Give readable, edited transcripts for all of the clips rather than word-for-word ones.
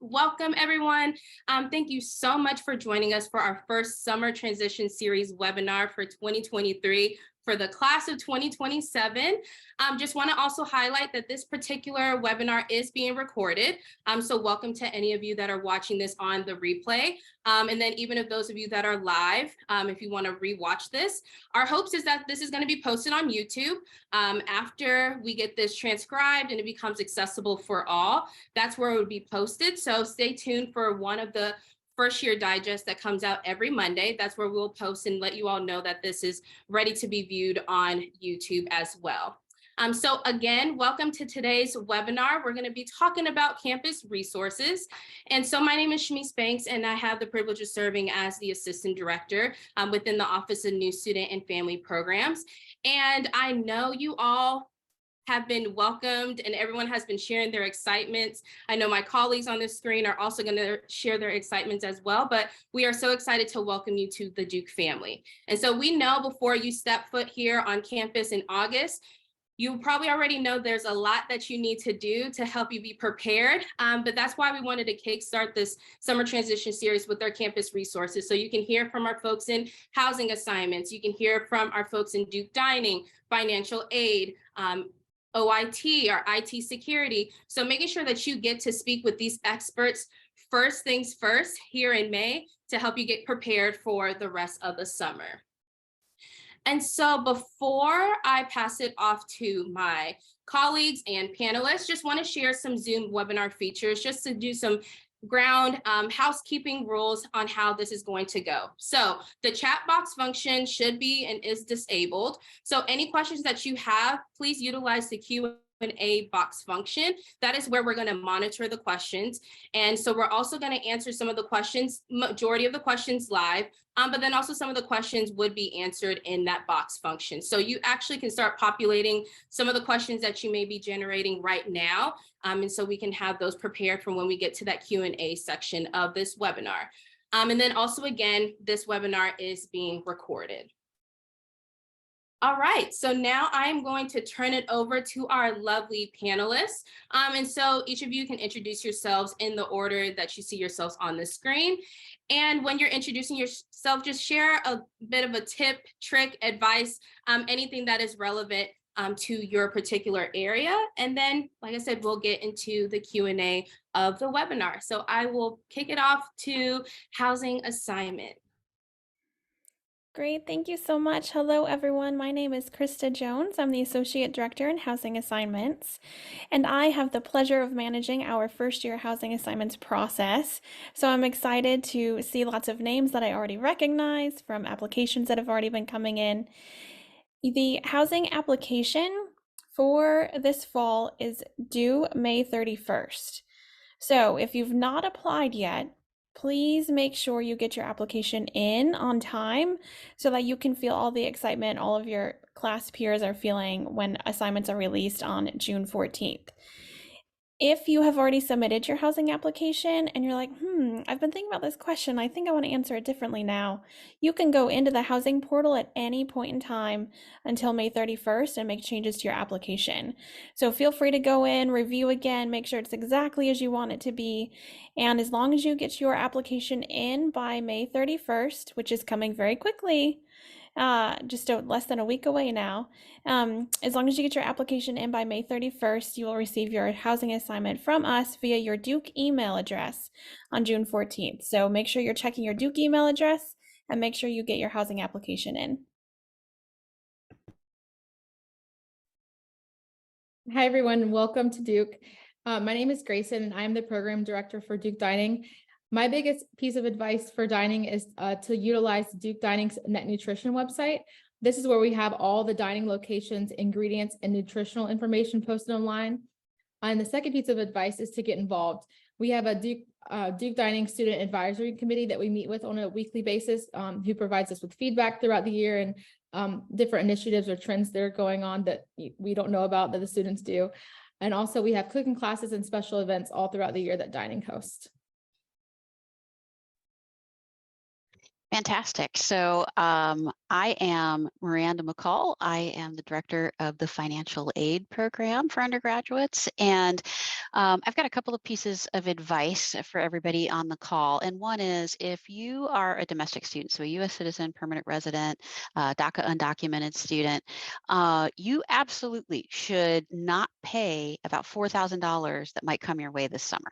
Welcome, everyone. Thank you so much for joining us for our first Summer Transition Series webinar for 2023 for the class of 2027. Just want to also highlight that this particular webinar is being recorded. So welcome to any of you that are watching this on the replay. And then even if those of you that are live, if you want to rewatch this, our hopes is that this is going to be posted on YouTube after we get this transcribed and it becomes accessible for all. That's where it would be posted. So stay tuned for one of the first year digest that comes out every Monday. That's where we'll post and let you all know that this is ready to be viewed on YouTube as well. So again, welcome to today's webinar. We're going to be talking about campus resources. And so my name is Shamice Banks, and I have the privilege of serving as the Assistant Director within the Office of New Student and Family Programs. And I know you all have been welcomed and everyone has been sharing their excitements. I know my colleagues on the screen are also going to share their excitements as well, but we are so excited to welcome you to the Duke family. And so we know before you step foot here on campus in August, you probably already know there's a lot that you need to do to help you be prepared, but that's why we wanted to kickstart this summer transition series with our campus resources. So you can hear from our folks in housing assignments, you can hear from our folks in Duke Dining, financial aid, OIT, or IT security. So making sure that you get to speak with these experts first things first here in May to help you get prepared for the rest of the summer. And so before I pass it off to my colleagues and panelists, just want to share some Zoom webinar features just to do some ground housekeeping rules on how this is going to go. So the chat box function should be and is disabled. So any questions that you have, please utilize the Q&A box function. That is where we're going to monitor the questions. And so we're also going to answer some of the questions, majority of the questions live, but then also some of the questions would be answered in that box function. So you actually can start populating some of the questions that you may be generating right now. And so we can have those prepared for when we get to that Q&A section of this webinar. And then also, again, this webinar is being recorded. All right, so now I'm going to turn it over to our lovely panelists. And so each of you can introduce yourselves in the order that you see yourselves on the screen. And when you're introducing yourself, just share a bit of a tip, trick, advice, anything that is relevant to your particular area. And then, like I said, we'll get into the Q&A of the webinar. So I will kick it off to housing assignment. Great, thank you so much. Hello, everyone. My name is Krista Jones. I'm the Associate Director in Housing Assignments, and I have the pleasure of managing our first year housing assignments process. So I'm excited to see lots of names that I already recognize from applications that have already been coming in. The housing application for this fall is due May 31st. So if you've not applied yet, please make sure you get your application in on time so that you can feel all the excitement all of your class peers are feeling when assignments are released on June 14th. If you have already submitted your housing application and you're like, I've been thinking about this question, I think I want to answer it differently now, you can go into the housing portal at any point in time until May 31st and make changes to your application. So feel free to go in, review again, make sure it's exactly as you want it to be. And as long as you get your application in by May 31st, which is coming very quickly, just less than a week away now. As long as you get your application in by May 31st, you will receive your housing assignment from us via your Duke email address on June 14th. So make sure you're checking your Duke email address and make sure you get your housing application in. Hi, everyone. Welcome to Duke. My name is Grayson, and I'm the Program Director for Duke Dining. My biggest piece of advice for dining is to utilize Duke Dining's Net Nutrition website. This is where we have all the dining locations, ingredients, and nutritional information posted online. And the second piece of advice is to get involved. We have a Duke Dining Student Advisory Committee that we meet with on a weekly basis, who provides us with feedback throughout the year and different initiatives or trends that are going on that we don't know about that the students do. And also we have cooking classes and special events all throughout the year that dining hosts. Fantastic. So I am Miranda McCall. I am the director of the financial aid program for undergraduates. And I've got a couple of pieces of advice for everybody on the call. And one is, if you are a domestic student, so a U.S. citizen, permanent resident, DACA undocumented student, you absolutely should not pay about $4,000 that might come your way this summer.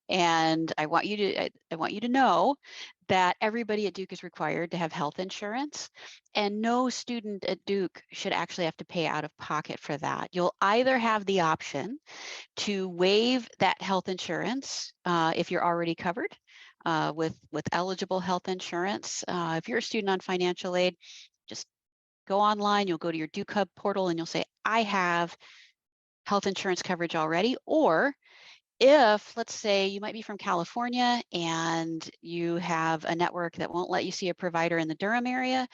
And I want you to know that everybody at Duke is required to have health insurance, and no student at Duke should actually have to pay out of pocket for that. You'll either have the option to waive that health insurance if you're already covered with eligible health insurance. If you're a student on financial aid, just go online, you'll go to your Duke Hub portal and you'll say, I have health insurance coverage already. Or if, let's say, you might be from California and you have a network that won't let you see a provider in the Durham area,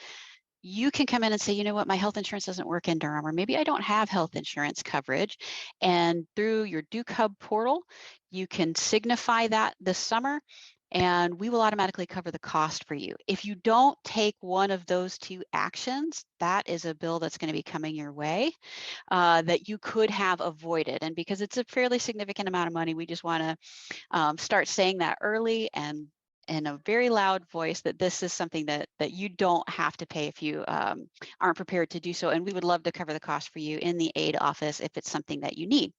you can come in and say, you know what, my health insurance doesn't work in Durham, or maybe I don't have health insurance coverage. And through your Duke Hub portal, you can signify that this summer, and we will automatically cover the cost for you. If you don't take one of those two actions, that is a bill that's going to be coming your way that you could have avoided. And because it's a fairly significant amount of money, we just want to start saying that early and in a very loud voice that this is something that you don't have to pay if you aren't prepared to do so. And we would love to cover the cost for you in the aid office if it's something that you need.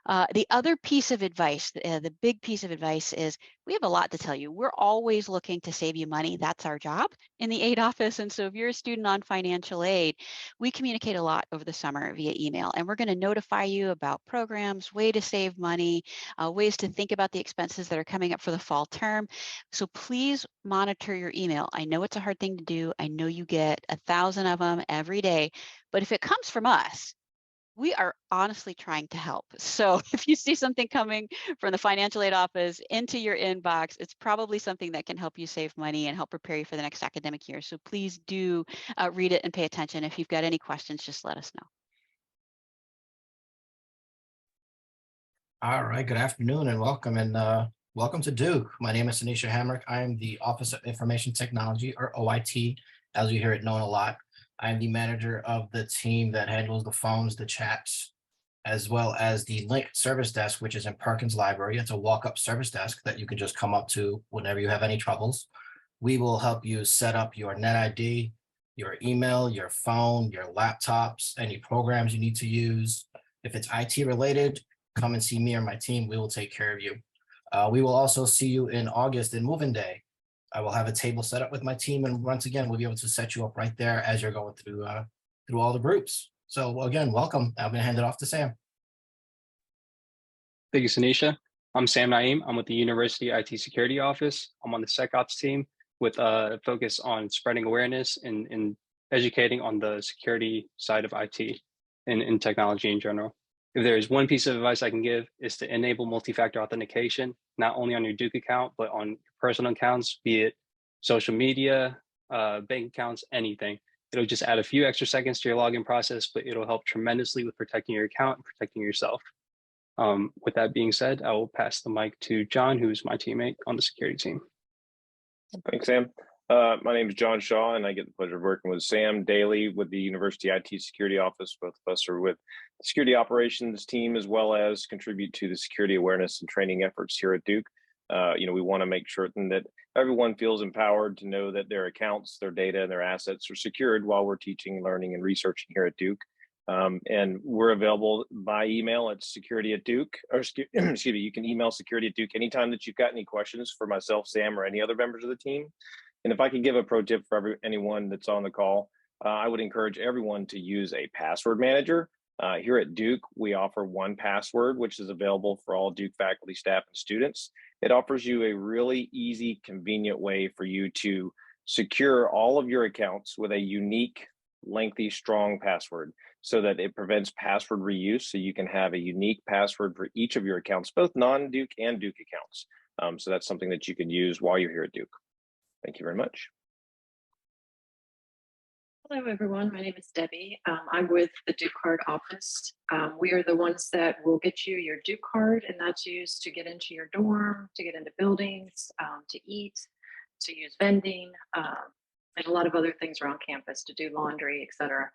The other piece of advice, the big piece of advice, is we have a lot to tell you. We're always looking to save you money. That's our job in the aid office. And so if you're a student on financial aid, we communicate a lot over the summer via email, and we're going to notify you about programs, way to save money, ways to think about the expenses that are coming up for the fall term. So please monitor your email. I know it's a hard thing to do. I know you get 1,000 of them every day, but if it comes from us, we are honestly trying to help. So if you see something coming from the financial aid office into your inbox, it's probably something that can help you save money and help prepare you for the next academic year. So please do read it and pay attention. If you've got any questions, just let us know. All right, good afternoon and welcome. Welcome to Duke. My name is Anisha Hamrick. I am the Office of Information Technology, or OIT, as you hear it known a lot. I am the manager of the team that handles the phones, the chats, as well as the Link service desk, which is in Perkins Library. It's a walk-up service desk that you can just come up to whenever you have any troubles. We will help you set up your NetID, your email, your phone, your laptops, any programs you need to use. If it's IT related, come and see me or my team. We will take care of you. We will also see you in August in Move-In Day. I will have a table set up with my team, and once again, we'll be able to set you up right there as you're going through all the groups. So again, welcome. I'm going to hand it off to Sam. Thank you, Sanisha. I'm Sam Naeem. I'm with the University IT Security Office. I'm on the SecOps team with a focus on spreading awareness and educating on the security side of IT and technology in general. If there is one piece of advice I can give, is to enable multi-factor authentication, not only on your Duke account, but on your personal accounts, be it social media, bank accounts, anything. It'll just add a few extra seconds to your login process, but it'll help tremendously with protecting your account and protecting yourself. With that being said, I will pass the mic to John, who's my teammate on the security team. Thanks, Sam. My name is John Shaw, and I get the pleasure of working with Sam daily with the University IT Security Office. Both of us are with the security operations team, as well as contribute to the security awareness and training efforts here at Duke. We want to make sure that everyone feels empowered to know that their accounts, their data, and their assets are secured while we're teaching, learning, and researching here at Duke. And we're available by email at security@duke, or excuse me, you can email security@duke anytime that you've got any questions for myself, Sam, or any other members of the team. And if I could give a pro tip for anyone that's on the call, I would encourage everyone to use a password manager. Here at Duke, we offer 1Password, which is available for all Duke faculty, staff, and students. It offers you a really easy, convenient way for you to secure all of your accounts with a unique, lengthy, strong password, so that it prevents password reuse. So you can have a unique password for each of your accounts, both non-Duke and Duke accounts. So that's something that you can use while you're here at Duke. Thank you very much. Hello, everyone. My name is Debbie. I'm with the Duke Card office. We are the ones that will get you your Duke Card, and that's used to get into your dorm, to get into buildings, to eat, to use vending, and a lot of other things around campus to do laundry, etc.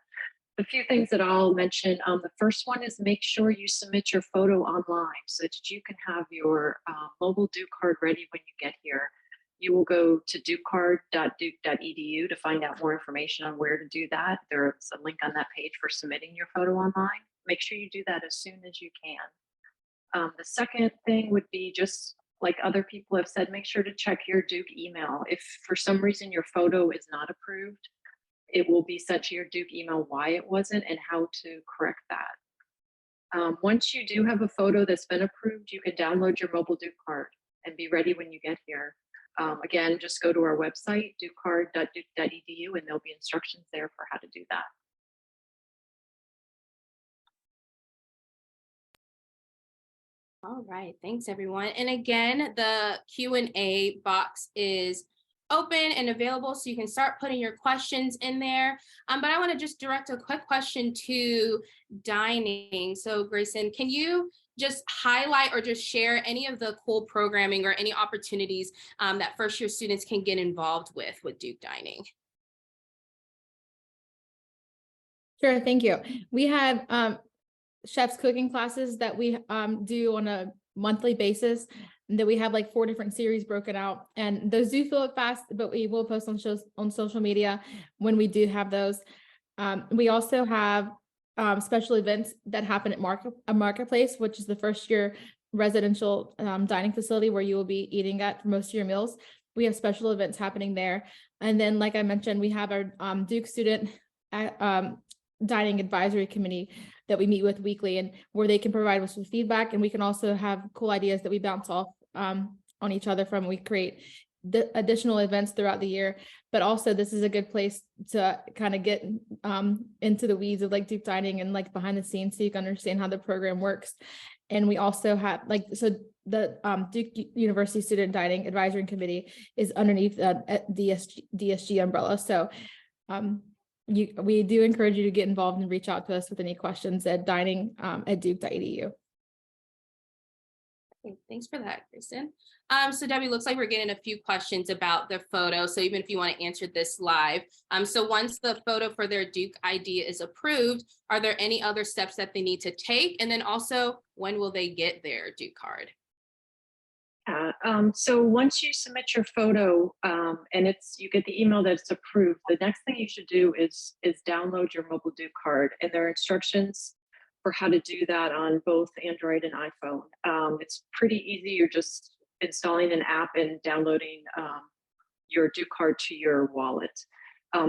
A few things that I'll mention. The first one is make sure you submit your photo online so that you can have your mobile Duke card ready when you get here. You will go to dukecard.duke.edu to find out more information on where to do that. There's a link on that page for submitting your photo online. Make sure you do that as soon as you can. The second thing would be, just like other people have said, make sure to check your Duke email. If for some reason your photo is not approved, it will be sent to your Duke email why it wasn't and how to correct that. Once you do have a photo that's been approved, you can download your mobile Duke card and be ready when you get here. Again, just go to our website, dukecard.duke.edu, and there'll be instructions there for how to do that. All right, thanks everyone. And again, the Q&A box is open and available, so you can start putting your questions in there. But I want to just direct a quick question to dining. So Grayson, can you just highlight or just share any of the cool programming or any opportunities that first year students can get involved with Duke Dining? Sure, thank you. We have chef's cooking classes that we do on a monthly basis, that we have like 4 different series broken out, and those do fill up fast, but we will post on social media when we do have those. We also have special events that happen at Marketplace, which is the first year residential dining facility where you will be eating at for most of your meals. We have special events happening there. And then, like I mentioned, we have our Duke student dining advisory committee that we meet with weekly, and where they can provide us with feedback, and we can also have cool ideas that we bounce off on each other from. We create the additional events throughout the year, but also this is a good place to kind of get into the weeds of like Duke Dining and like behind the scenes, so you can understand how the program works. And we also have the Duke University Student Dining Advisory Committee is underneath the DSG umbrella. So we do encourage you to get involved and reach out to us with any questions at dining@duke.edu. Thanks for that, Kristen. So Debbie, looks like we're getting a few questions about the photo. So even if you want to answer this live. So once the photo for their Duke ID is approved, are there any other steps that they need to take? And then also, when will they get their Duke card? So once you submit your photo and you get the email that it's approved, the next thing you should do is download your mobile Duke card, and there are instructions for how to do that on both Android and iPhone. It's pretty easy. You're just installing an app and downloading your Duke card to your wallet.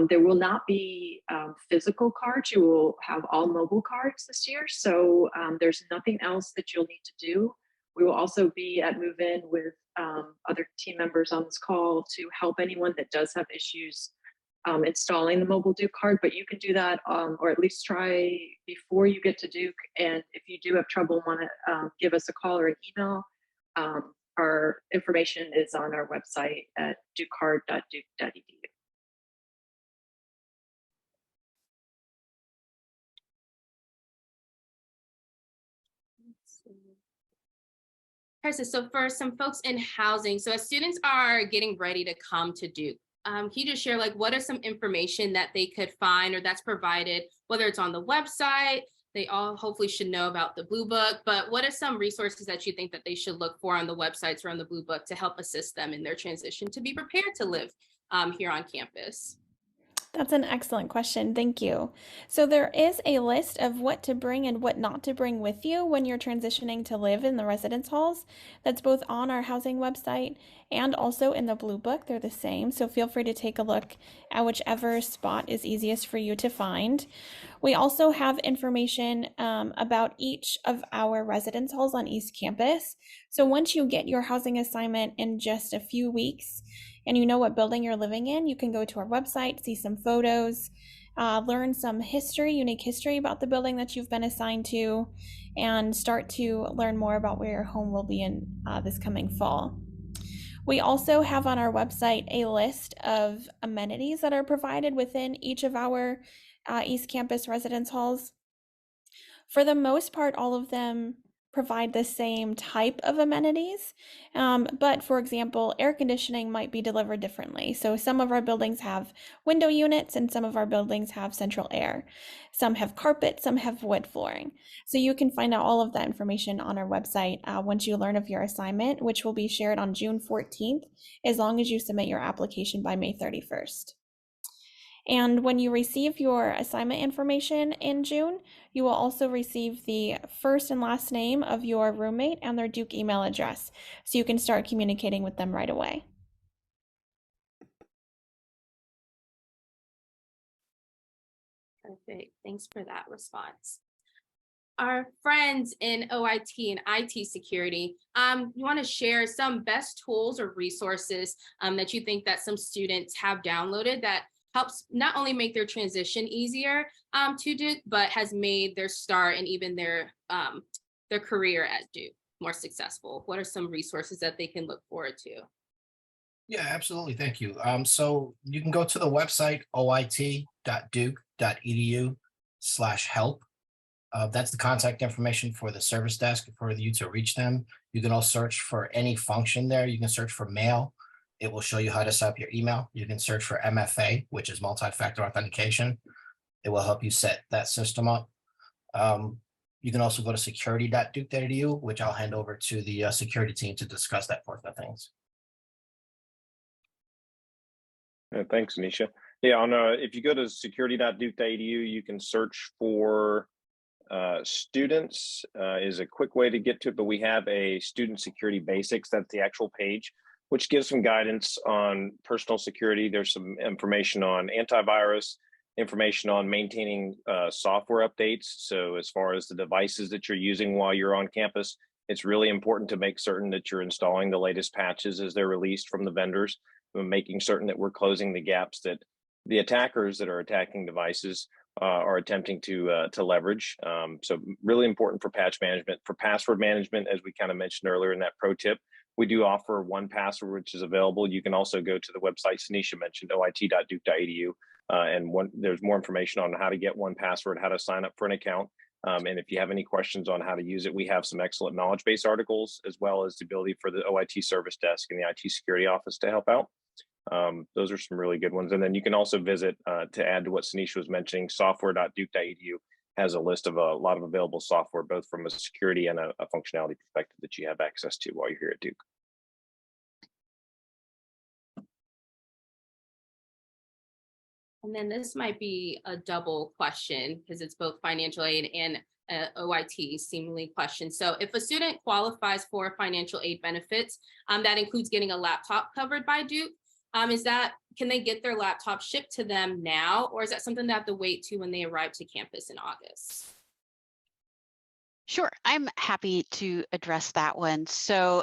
There will not be physical cards. You will have all mobile cards this year. So there's nothing else that you'll need to do. We will also be at move-in with other team members on this call to help anyone that does have issues installing the mobile Duke card, but you can do that or at least try before you get to Duke. And if you do have trouble and want to give us a call or an email, our information is on our website at dukecard.duke.edu. So for some folks in housing, so as students are getting ready to come to Duke, can you just share like what are some information that they could find or that's provided, whether it's on the website? They all hopefully should know about the Blue Book, but what are some resources that you think that they should look for on the websites or on the Blue Book to help assist them in their transition to be prepared to live here on campus? That's an excellent question. Thank you. So there is a list of what to bring and what not to bring with you when you're transitioning to live in the residence halls. That's both on our housing website and also in the Blue Book. They're the same. So feel free to take a look at whichever spot is easiest for you to find. We also have information about each of our residence halls on East Campus. So once you get your housing assignment in just a few weeks, and you know what building you're living in, you can go to our website, see some photos, learn some unique history about the building that you've been assigned to, and start to learn more about where your home will be in this coming fall. We also have on our website a list of amenities that are provided within each of our East Campus residence halls. For the most part, all of them provide the same type of amenities. But for example, air conditioning might be delivered differently. So some of our buildings have window units and some of our buildings have central air. Some have carpet, some have wood flooring. So you can find out all of that information on our website once you learn of your assignment, which will be shared on June 14th, as long as you submit your application by May 31st. And when you receive your assignment information in June, you will also receive the first and last name of your roommate and their Duke email address, so you can start communicating with them right away. Perfect. Thanks for that response. Our friends in OIT and IT security, you want to share some best tools or resources that you think that some students have downloaded that helps not only make their transition easier to Duke, but has made their start and even their career at Duke more successful? What are some resources that they can look forward to? Yeah, absolutely. Thank you. So you can go to the website oit.duke.edu/help. That's the contact information for the service desk for you to reach them. You can also search for any function there. You can search for mail. It will show you how to set up your email. You can search for MFA, which is multi-factor authentication. It will help you set that system up. You can also go to security.duke.edu, which I'll hand over to the security team to discuss that portion of things. Thanks, Anisha. Yeah, if you go to security.duke.edu, you can search for students is a quick way to get to it, but we have a student security basics. That's the actual page, which gives some guidance on personal security. There's some information on antivirus, information on maintaining software updates. So as far as the devices that you're using while you're on campus, it's really important to make certain that you're installing the latest patches as they're released from the vendors, making certain that we're closing the gaps that the attackers that are attacking devices are attempting to leverage. So really important for patch management. For password management, as we kind of mentioned earlier in that pro tip, we do offer 1Password, which is available. You can also go to the website Sanisha mentioned, oit.duke.edu, and there's more information on how to get 1Password, how to sign up for an account. And if you have any questions on how to use it, we have some excellent knowledge base articles, as well as the ability for the OIT service desk and the IT security office to help out. Those are some really good ones. And then you can also visit, to add to what Sanisha was mentioning, software.duke.edu has a list of a lot of available software, both from a security and a functionality perspective that you have access to while you're here at Duke. And then this might be a double question because it's both financial aid and OIT seemingly question. So if a student qualifies for financial aid benefits, that includes getting a laptop covered by Duke, can they get their laptop shipped to them now, or is that something they have to wait to when they arrive to campus in August? Sure, I'm happy to address that one. So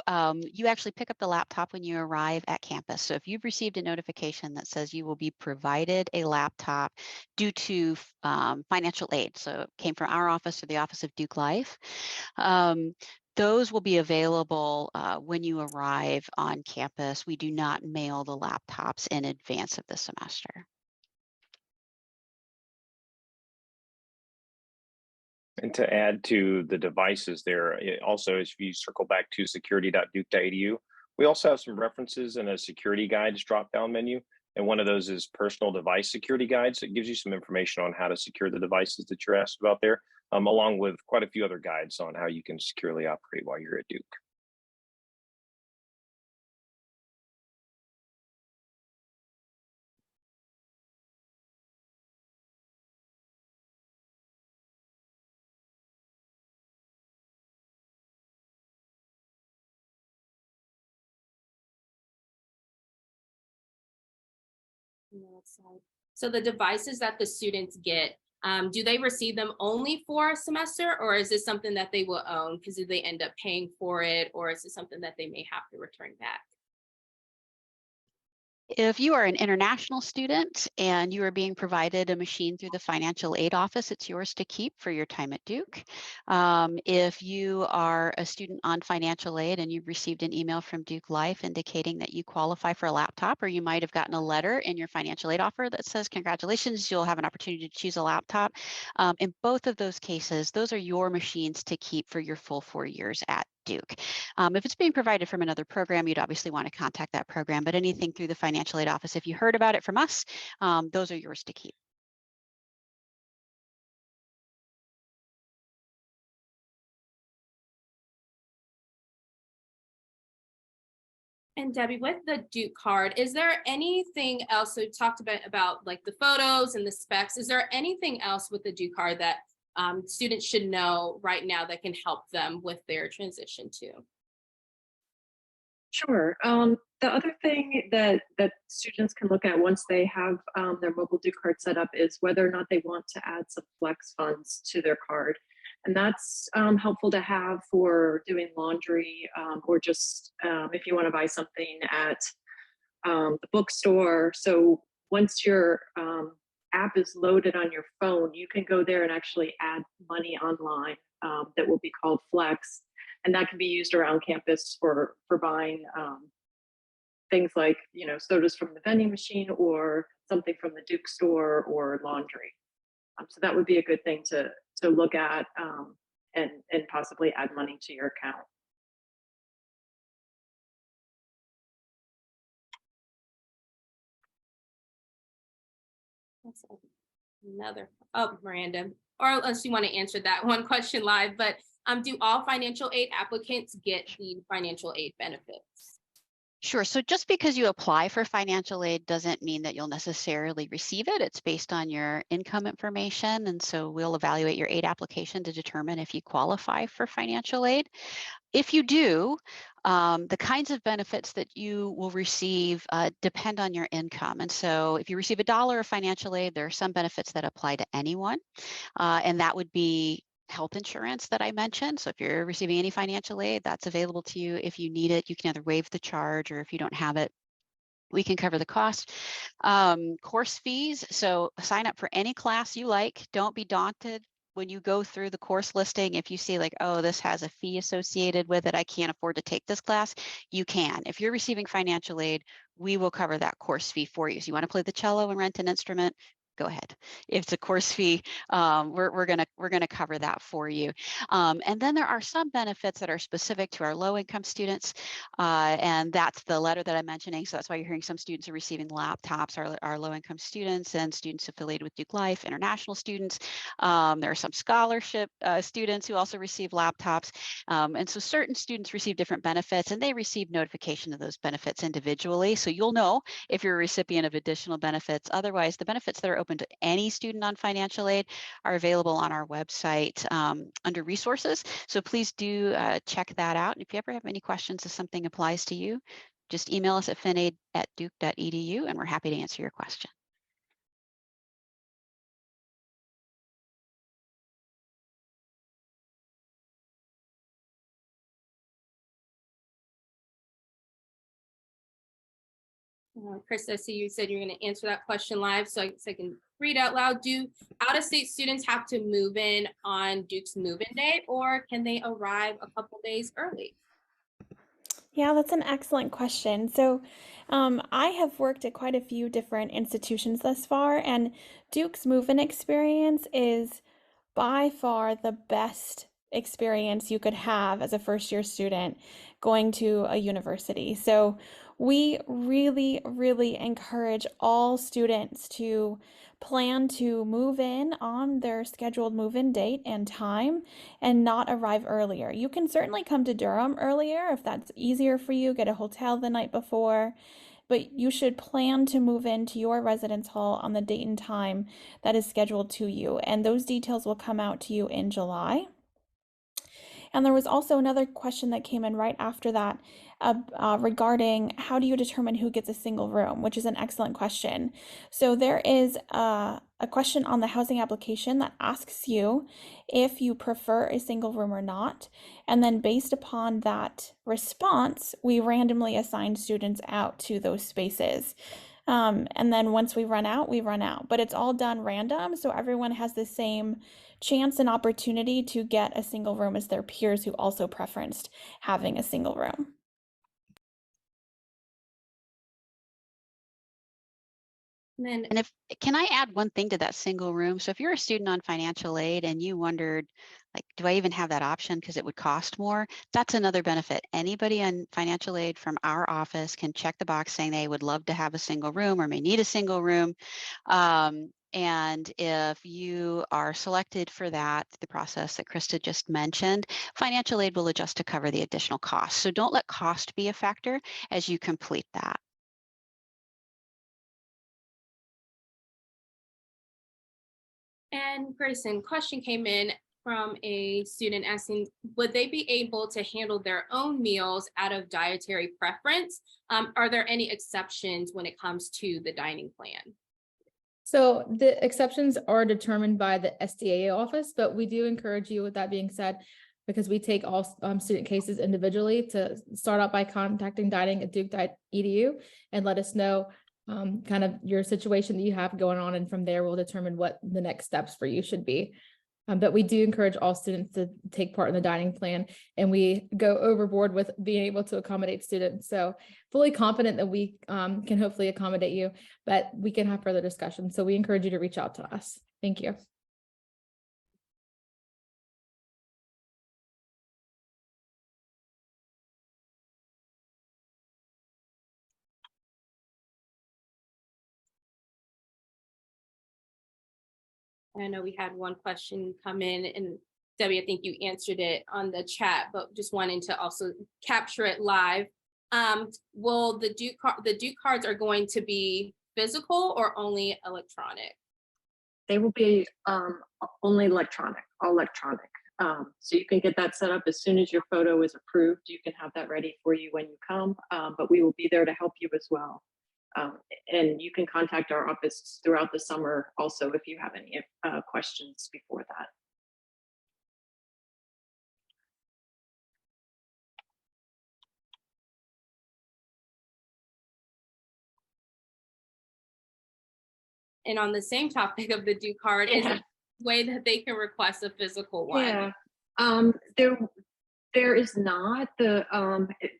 you actually pick up the laptop when you arrive at campus. So if you've received a notification that says you will be provided a laptop due to financial aid, so it came from our office or the Office of Duke Life, those will be available when you arrive on campus. We do not mail the laptops in advance of the semester. And to add to the devices there, also, if you circle back to security.duke.edu, we also have some references in a security guides drop-down menu. And one of those is personal device security guides. It gives you some information on how to secure the devices that you're asked about there, along with quite a few other guides on how you can securely operate while you're at Duke. So the devices that the students get, do they receive them only for a semester, or is this something that they will own? Because do they end up paying for it, or is it something that they may have to return back? If you are an international student and you are being provided a machine through the financial aid office, it's yours to keep for your time at Duke. If you are a student on financial aid and you've received an email from Duke Life indicating that you qualify for a laptop, or you might have gotten a letter in your financial aid offer that says, congratulations, you'll have an opportunity to choose a laptop. In both of those cases, those are your machines to keep for your full 4 years at Duke. If it's being provided from another program, you'd obviously want to contact that program, but anything through the financial aid office, if you heard about it from us, those are yours to keep. And Debbie, with the Duke card, is there anything else? So we talked about like the photos and the specs. Is there anything else with the Duke card that students should know right now that can help them with their transition to? Sure. The other thing that students can look at once they have their mobile Duke card set up is whether or not they want to add some flex funds to their card. And that's helpful to have for doing laundry or just if you want to buy something at the bookstore. So once your app is loaded on your phone, you can go there and actually add money online that will be called Flex. And that can be used around campus for buying things like, you know, sodas from the vending machine or something from the Duke store or laundry. So that would be a good thing to look at and possibly add money to your account. That's another, oh, Miranda, or unless you want to answer that one question live, but do all financial aid applicants get the financial aid benefits? Sure. So just because you apply for financial aid doesn't mean that you'll necessarily receive it. It's based on your income information. And so we'll evaluate your aid application to determine if you qualify for financial aid. If you do, the kinds of benefits that you will receive depend on your income. And so if you receive $1 of financial aid, there are some benefits that apply to anyone. And that would be health insurance that I mentioned. So if you're receiving any financial aid, that's available to you. If you need it, you can either waive the charge, or if you don't have it, we can cover the cost. Course fees. So sign up for any class you like. Don't be daunted when you go through the course listing. If you see like, oh, this has a fee associated with it, I can't afford to take this class, you can. If you're receiving financial aid, we will cover that course fee for you. So you want to play the cello and rent an instrument, go ahead. If it's a course fee, we're gonna cover that for you. And then there are some benefits that are specific to our low-income students, and that's the letter that I'm mentioning. So that's why you're hearing some students are receiving laptops, our low-income students and students affiliated with Duke Life, international students. There are some scholarship students who also receive laptops. And so certain students receive different benefits, and they receive notification of those benefits individually. So you'll know if you're a recipient of additional benefits. Otherwise, the benefits that are open to any student on financial aid are available on our website under resources. So please do check that out. And if you ever have any questions if something applies to you, just email us at finaid@duke.edu and we're happy to answer your question. Chris, I see you said you're going to answer that question live, so I can read out loud. Do out-of-state students have to move in on Duke's move-in day, or can they arrive a couple days early? Yeah, that's an excellent question. So, I have worked at quite a few different institutions thus far, and Duke's move-in experience is by far the best experience you could have as a first year student going to a university. So we really, really encourage all students to plan to move in on their scheduled move-in date and time and not arrive earlier. You can certainly come to Durham earlier if that's easier for you, get a hotel the night before, but you should plan to move into your residence hall on the date and time that is scheduled to you. And those details will come out to you in July. And there was also another question that came in right after that regarding how do you determine who gets a single room, which is an excellent question. So there is a question on the housing application that asks you if you prefer a single room or not. And then based upon that response, we randomly assign students out to those spaces. And then once we run out, we run out. But it's all done random, so everyone has the same chance and opportunity to get a single room as their peers who also preferenced having a single room. And can I add one thing to that single room? So if you're a student on financial aid and you wondered, like, do I even have that option because it would cost more? That's another benefit. Anybody on financial aid from our office can check the box saying they would love to have a single room or may need a single room. And if you are selected for that, the process that Krista just mentioned, financial aid will adjust to cover the additional costs. So don't let cost be a factor as you complete that. And Grayson, question came in from a student asking, would they be able to handle their own meals out of dietary preference? Are there any exceptions when it comes to the dining plan? So the exceptions are determined by the SDA office, but we do encourage you, with that being said, because we take all student cases individually, to start out by contacting dining@duke.edu and let us know kind of your situation that you have going on. And from there, we'll determine what the next steps for you should be. But we do encourage all students to take part in the dining plan, and we go overboard with being able to accommodate students. So fully confident that we can hopefully accommodate you, but we can have further discussions. So we encourage you to reach out to us. Thank you. I know we had one question come in, and Debbie, I think you answered it on the chat, but just wanting to also capture it live. Will the Duke cards are going to be physical or only electronic? They will be only electronic, all electronic. So you can get that set up as soon as your photo is approved. You can have that ready for you when you come, but we will be there to help you as well. And you can contact our office throughout the summer also if you have any questions before that. And on the same topic of the Duke card, is there a way that they can request a physical one? Yeah, there is not. There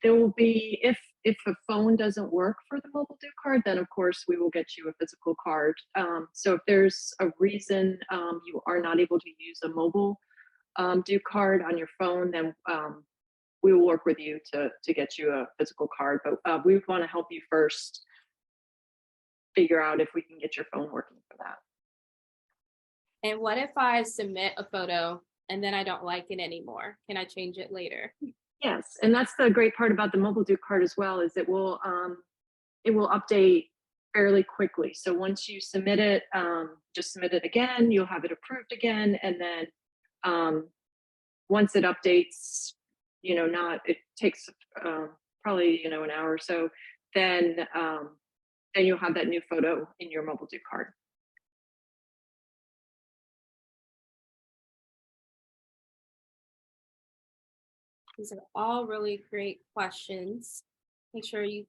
will be, if a phone doesn't work for the mobile Duke card, then of course we will get you a physical card. So if there's a reason you are not able to use a mobile Duke card on your phone, then we will work with you to get you a physical card. But we want to help you first figure out if we can get your phone working for that. And what if I submit a photo and then I don't like it anymore? Can I change it later? Yes, and that's the great part about the mobile Duke card as well, is it will update fairly quickly. So once you submit it, just submit it again, you'll have it approved again, and then once it updates, it takes probably an hour or so, then you'll have that new photo in your mobile Duke card. These are all really great questions. Make sure you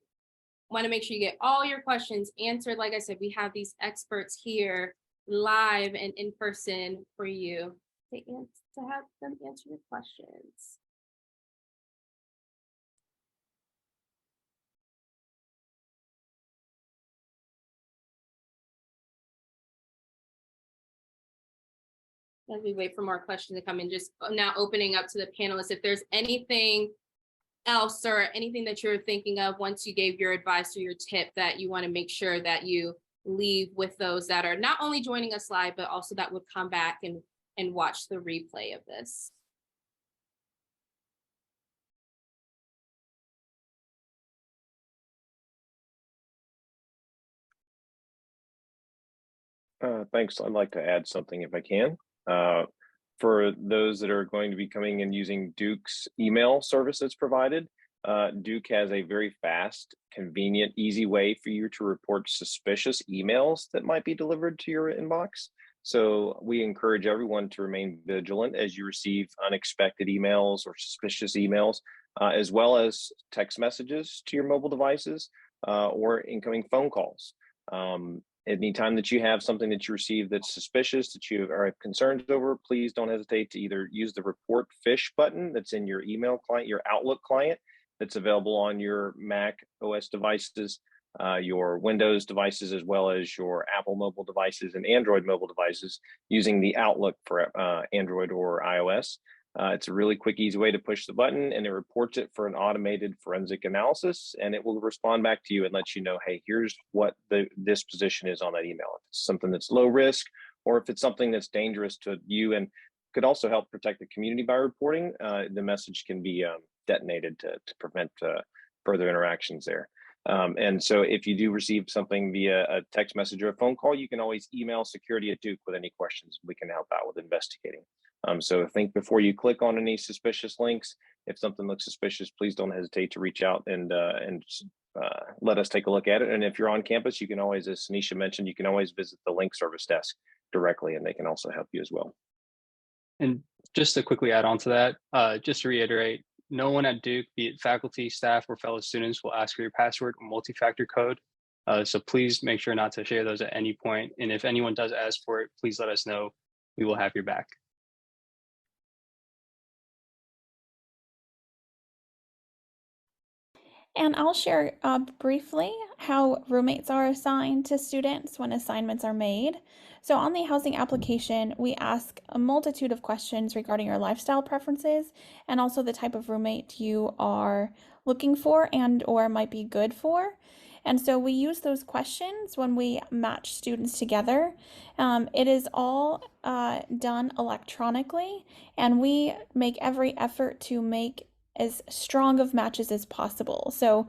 get all your questions answered. Like I said, we have these experts here live and in person for you to have them answer your questions. As we wait for more questions to come in, just now opening up to the panelists, if there's anything else or anything that you're thinking of once you gave your advice or your tip that you want to make sure that you leave with those that are not only joining us live, but also that would come back and watch the replay of this. Thanks. I'd like to add something if I can. For those that are going to be coming and using Duke's email service that's provided, Duke has a very fast, convenient, easy way for you to report suspicious emails that might be delivered to your inbox. So we encourage everyone to remain vigilant as you receive unexpected emails or suspicious emails, as well as text messages to your mobile devices or incoming phone calls. Anytime that you have something that you receive that's suspicious, that you are concerned over, please don't hesitate to either use the report fish button that's in your email client, your Outlook client, that's available on your Mac OS devices, your Windows devices, as well as your Apple mobile devices and Android mobile devices using the Outlook for Android or iOS. It's a really quick, easy way to push the button, and it reports it for an automated forensic analysis, and it will respond back to you and let you know, hey, here's what this position is on that email. If it's something that's low risk, or if it's something that's dangerous to you and could also help protect the community by reporting, the message can be detonated to prevent further interactions there. And so if you do receive something via a text message or a phone call, you can always email security@Duke with any questions. We can help out with investigating. So think before you click on any suspicious links. If something looks suspicious, please don't hesitate to reach out and let us take a look at it. And if you're on campus, you can always, as Sanisha mentioned, you can always visit the link service desk directly, and they can also help you as well. And just to quickly add on to that, just to reiterate, no one at Duke, be it faculty, staff, or fellow students, will ask for your password or multi-factor code. So please make sure not to share those at any point. And if anyone does ask for it, please let us know. We will have your back. And I'll share briefly how roommates are assigned to students when assignments are made. So on the housing application, we ask a multitude of questions regarding your lifestyle preferences and also the type of roommate you are looking for and or might be good for. And so we use those questions when we match students together. It is all done electronically, and we make every effort to make as strong of matches as possible. So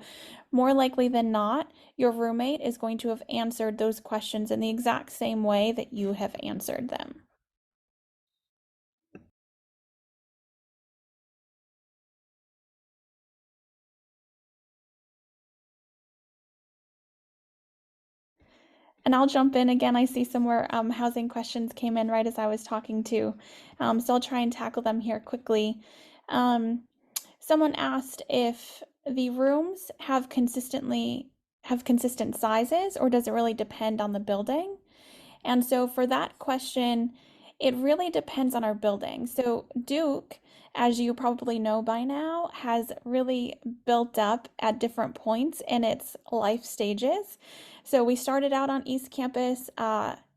more likely than not, your roommate is going to have answered those questions in the exact same way that you have answered them. And I'll jump in again. I see some more housing questions came in right as I was talking to. So I'll try and tackle them here quickly. Someone asked if the rooms have consistent sizes, or does it really depend on the building? And so for that question, it really depends on our building. So Duke, as you probably know by now, has really built up at different points in its life stages. So we started out on East Campus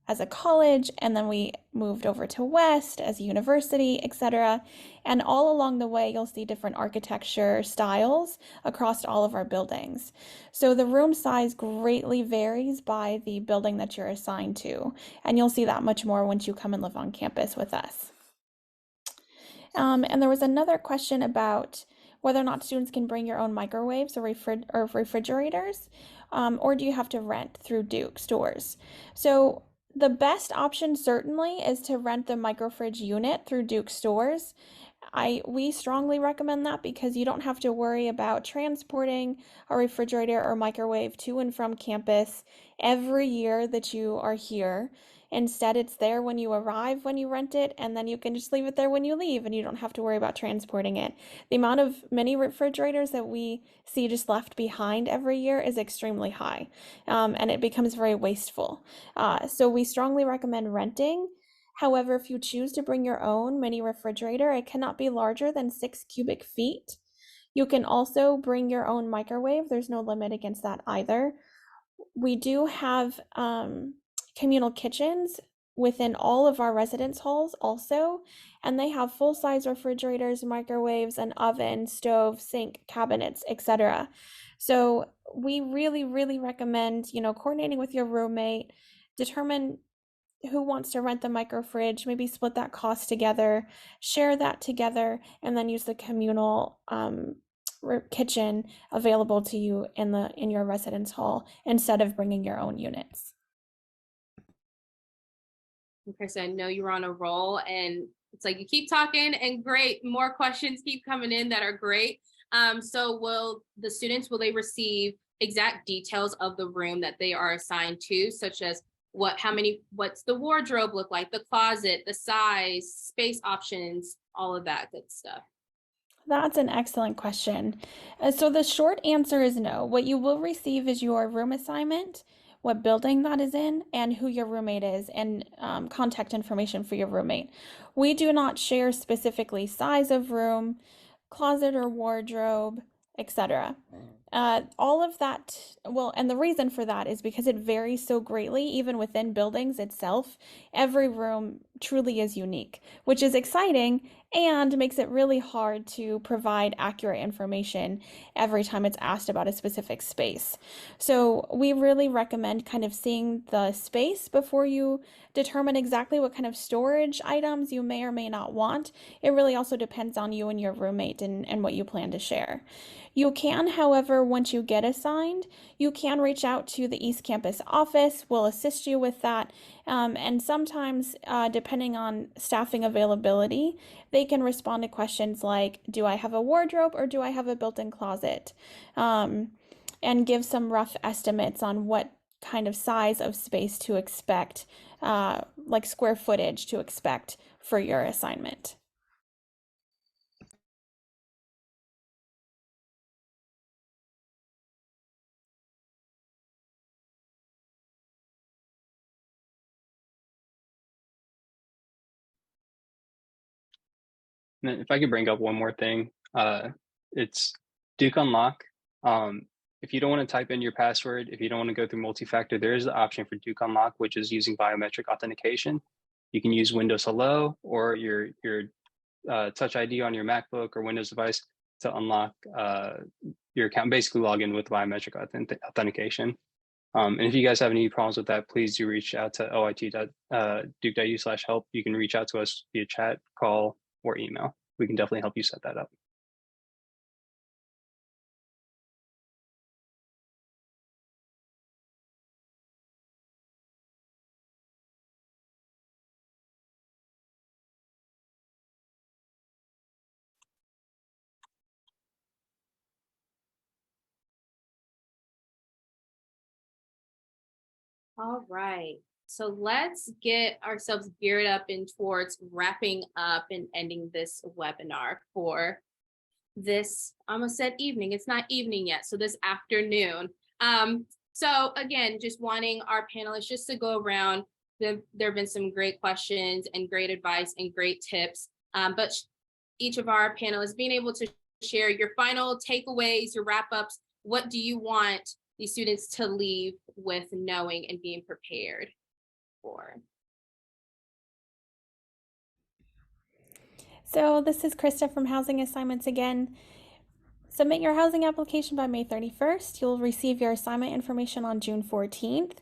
as a college, and then we moved over to West as a university, etc. And all along the way, you'll see different architecture styles across all of our buildings. So the room size greatly varies by the building that you're assigned to, and you'll see that much more once you come and live on campus with us. And there was another question about whether or not students can bring your own microwaves or refrigerators, or do you have to rent through Duke stores? So the best option certainly is to rent the microfridge unit through Duke stores. We strongly recommend that because you don't have to worry about transporting a refrigerator or microwave to and from campus every year that you are here. Instead, it's there when you arrive, when you rent it, and then you can just leave it there when you leave, and you don't have to worry about transporting it. The amount of mini refrigerators that we see just left behind every year is extremely high, and it becomes very wasteful. So we strongly recommend renting. However, if you choose to bring your own mini refrigerator, it cannot be larger than 6 cubic feet. You can also bring your own microwave. There's no limit against that either. We do have communal kitchens within all of our residence halls also, and they have full-size refrigerators, microwaves, an oven, stove, sink, cabinets, etc. So we really, really recommend, coordinating with your roommate, determine who wants to rent the micro fridge, maybe split that cost together, share that together, and then use the communal kitchen available to you in your residence hall instead of bringing your own units. Chris, I know you're on a roll, and it's like you keep talking and great, more questions keep coming in that are great. So will the students, will they receive exact details of the room that they are assigned to, such as what's the wardrobe look like, the closet, the size, space options, all of that good stuff? That's an excellent question. So the short answer is no. What you will receive is your room assignment, what building that is in, and who your roommate is, and contact information for your roommate. We do not share specifically size of room, closet or wardrobe, etc. All of that, well, and the reason for that is because it varies so greatly, even within buildings itself. Every room truly is unique, which is exciting and makes it really hard to provide accurate information every time it's asked about a specific space. So we really recommend kind of seeing the space before you determine exactly what kind of storage items you may or may not want. It really also depends on you and your roommate and what you plan to share. You can, however, once you get assigned, you can reach out to the East Campus office. We'll assist you with that. And sometimes, depending on staffing availability, they can respond to questions like, do I have a wardrobe or do I have a built-in closet? And give some rough estimates on what kind of size of space to expect, like square footage to expect for your assignment. And then if I could bring up one more thing, it's Duke Unlock. If you don't want to type in your password, if you don't want to go through multi-factor, there is the option for Duke Unlock, which is using biometric authentication. You can use Windows Hello or your Touch ID on your MacBook or Windows device to unlock your account, basically log in with biometric authentication. And if you guys have any problems with that, please do reach out to oit.duke.edu/help. You can reach out to us via chat, call, or email. We can definitely help you set that up. All right. So let's get ourselves geared up in towards wrapping up and ending this webinar for this, I almost said evening. It's not evening yet. So this afternoon. So again, just wanting our panelists just to go around. There have been some great questions and great advice and great tips. But each of our panelists being able to share your final takeaways, your wrap ups. What do you want these students to leave with knowing and being prepared for? So this is Krista from Housing Assignments again. Submit your housing application by May 31st. You'll receive your assignment information on June 14th.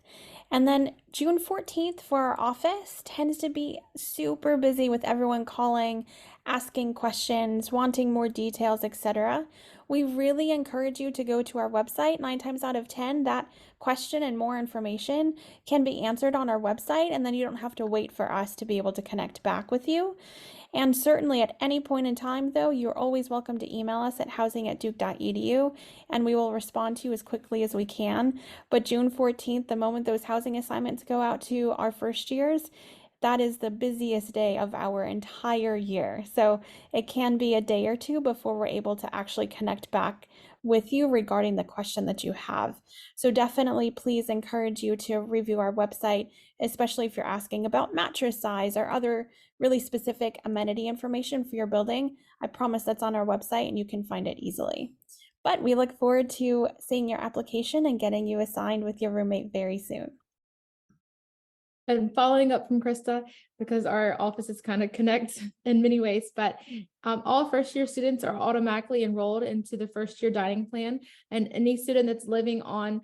And then June 14th for our office tends to be super busy with everyone calling, asking questions, wanting more details, etc. We really encourage you to go to our website. 9 times out of 10, that question and more information can be answered on our website, and then you don't have to wait for us to be able to connect back with you. And certainly at any point in time, though, you're always welcome to email us at housing@duke.edu, and we will respond to you as quickly as we can. But June 14th, the moment those housing assignments go out to our first years, that is the busiest day of our entire year. So it can be a day or two before we're able to actually connect back with you regarding the question that you have. So definitely please encourage you to review our website, especially if you're asking about mattress size or other really specific amenity information for your building. I promise that's on our website and you can find it easily. But we look forward to seeing your application and getting you assigned with your roommate very soon. And following up from Krista, because our offices kind of connect in many ways, but all first year students are automatically enrolled into the first year dining plan, and any student that's living on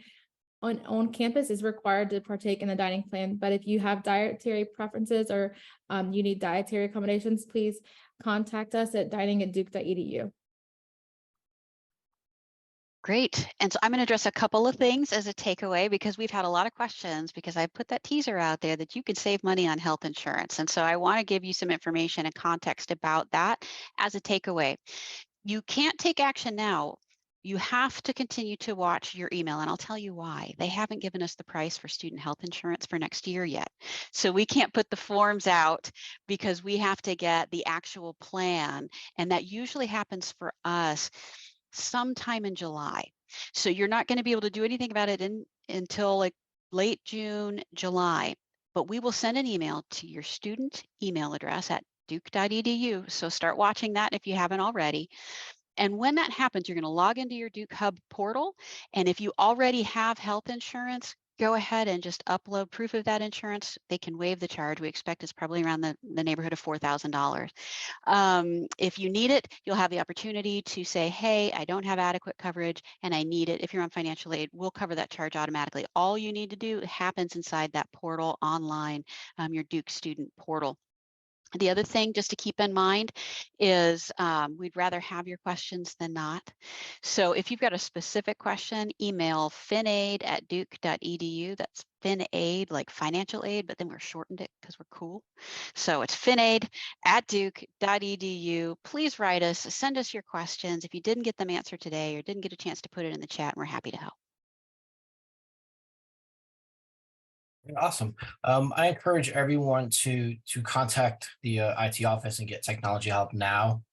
campus is required to partake in the dining plan. But if you have dietary preferences or you need dietary accommodations, please contact us at dining@duke.edu. Great. And so I'm going to address a couple of things as a takeaway because we've had a lot of questions because I put that teaser out there that you can save money on health insurance. And so I want to give you some information and context about that as a takeaway. You can't take action now. You have to continue to watch your email, and I'll tell you why. They haven't given us the price for student health insurance for next year yet. So we can't put the forms out because we have to get the actual plan, and that usually happens for us sometime in July. So you're not going to be able to do anything about it until like late June, July. But we will send an email to your student email address at duke.edu. So start watching that if you haven't already. And when that happens, you're going to log into your Duke Hub portal. And if you already have health insurance, go ahead and just upload proof of that insurance. They can waive the charge. We expect it's probably around the neighborhood of $4,000. If you need it, you'll have the opportunity to say, hey, I don't have adequate coverage and I need it. If you're on financial aid, we'll cover that charge automatically. All you need to do happens inside that portal online, your Duke student portal. The other thing just to keep in mind is we'd rather have your questions than not. So if you've got a specific question, email finaid@duke.edu. That's finaid, like financial aid, but then we're shortened it because we're cool. So it's finaid@duke.edu. Please write us, send us your questions. If you didn't get them answered today or didn't get a chance to put it in the chat, we're happy to help. Awesome. I encourage everyone to contact the IT office and get technology help now.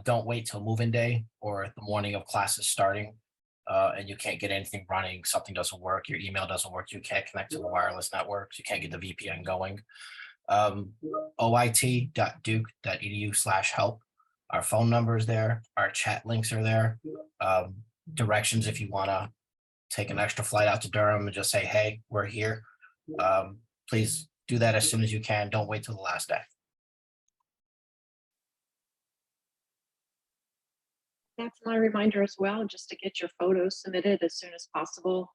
Don't wait till move-in day or the morning of classes starting, and you can't get anything running. Something doesn't work. Your email doesn't work. You can't connect to the wireless networks. You can't get the VPN going. oit.duke.edu/help. Our phone number is there. Our chat links are there. Directions if you want to take an extra flight out to Durham and just say, hey, we're here. Please do that as soon as you can. Don't wait till the last day. That's my reminder as well, just to get your photos submitted as soon as possible.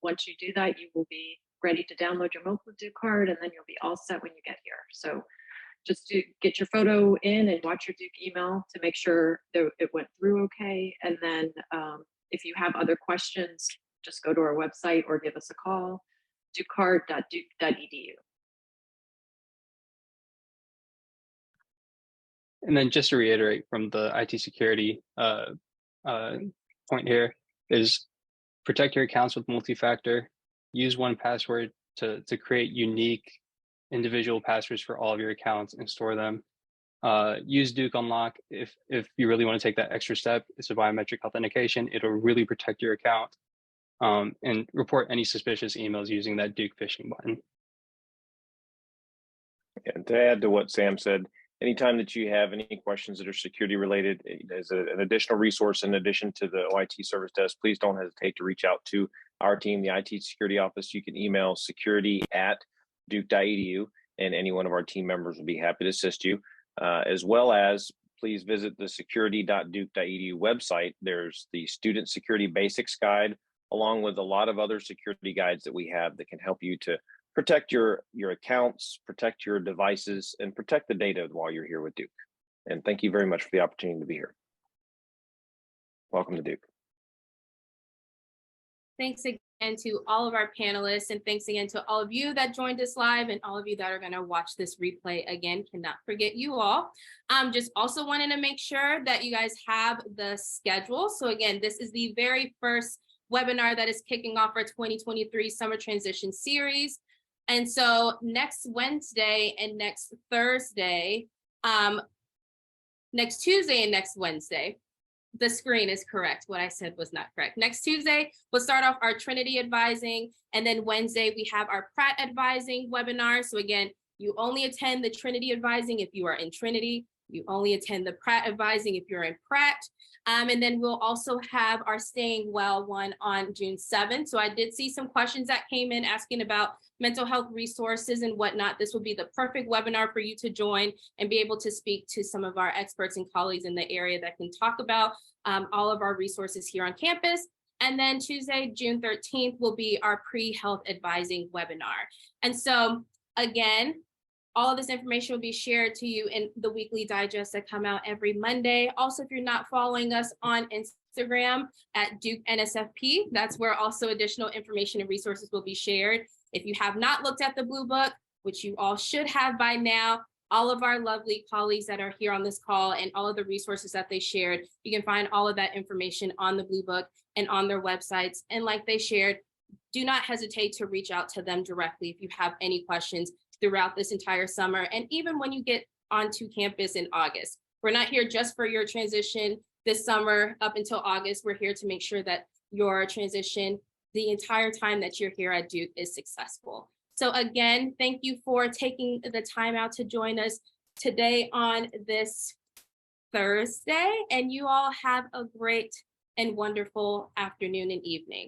Once you do that, you will be ready to download your mobile Duke card, and then you'll be all set when you get here. So just to get your photo in and watch your Duke email to make sure that it went through okay. And then if you have other questions, just go to our website or give us a call, dukecard.duke.edu. And then just to reiterate from the IT security point here is protect your accounts with multi-factor, use 1Password to create unique individual passwords for all of your accounts and store them. Use Duke Unlock if you really want to take that extra step. It's a biometric authentication. It'll really protect your account. And report any suspicious emails using that Duke phishing button. And to add to what Sam said, anytime that you have any questions that are security related, as an additional resource in addition to the OIT service desk, please don't hesitate to reach out to our team, the IT security office. You can email security@duke.edu, and any one of our team members will be happy to assist you. As well as please visit the security.duke.edu website. There's the Student Security Basics Guide, along with a lot of other security guides that we have that can help you to protect your accounts, protect your devices, and protect the data while you're here with Duke. And thank you very much for the opportunity to be here. Welcome to Duke. Thanks again to all of our panelists, and thanks again to all of you that joined us live and all of you that are going to watch this replay again. Cannot forget you all. Just also wanted to make sure that you guys have the schedule. So again, this is the very first webinar that is kicking off our 2023 Summer Transition Series. And so next Wednesday and next Thursday, next Tuesday and next Wednesday, the screen is correct. What I said was not correct. Next Tuesday, we'll start off our Trinity advising. And then Wednesday, we have our Pratt advising webinar. So again, you only attend the Trinity advising if you are in Trinity. You only attend the Pratt advising if you're in Pratt. And then we'll also have our Staying Well one on June 7th. So I did see some questions that came in asking about mental health resources and whatnot. This will be the perfect webinar for you to join and be able to speak to some of our experts and colleagues in the area that can talk about all of our resources here on campus. And then Tuesday, June 13th will be our pre-health advising webinar. And so again, all of this information will be shared to you in the weekly digests that come out every Monday. Also, if you're not following us on Instagram, Instagram at Duke NSFP. That's where also additional information and resources will be shared. If you have not looked at the Blue Book, which you all should have by now, all of our lovely colleagues that are here on this call and all of the resources that they shared, you can find all of that information on the Blue Book and on their websites. And like they shared, do not hesitate to reach out to them directly if you have any questions throughout this entire summer. And even when you get onto campus in August, we're not here just for your transition this summer up until August. We're here to make sure that your transition the entire time that you're here at Duke is successful. So again, thank you for taking the time out to join us today on this Thursday, and you all have a great and wonderful afternoon and evening.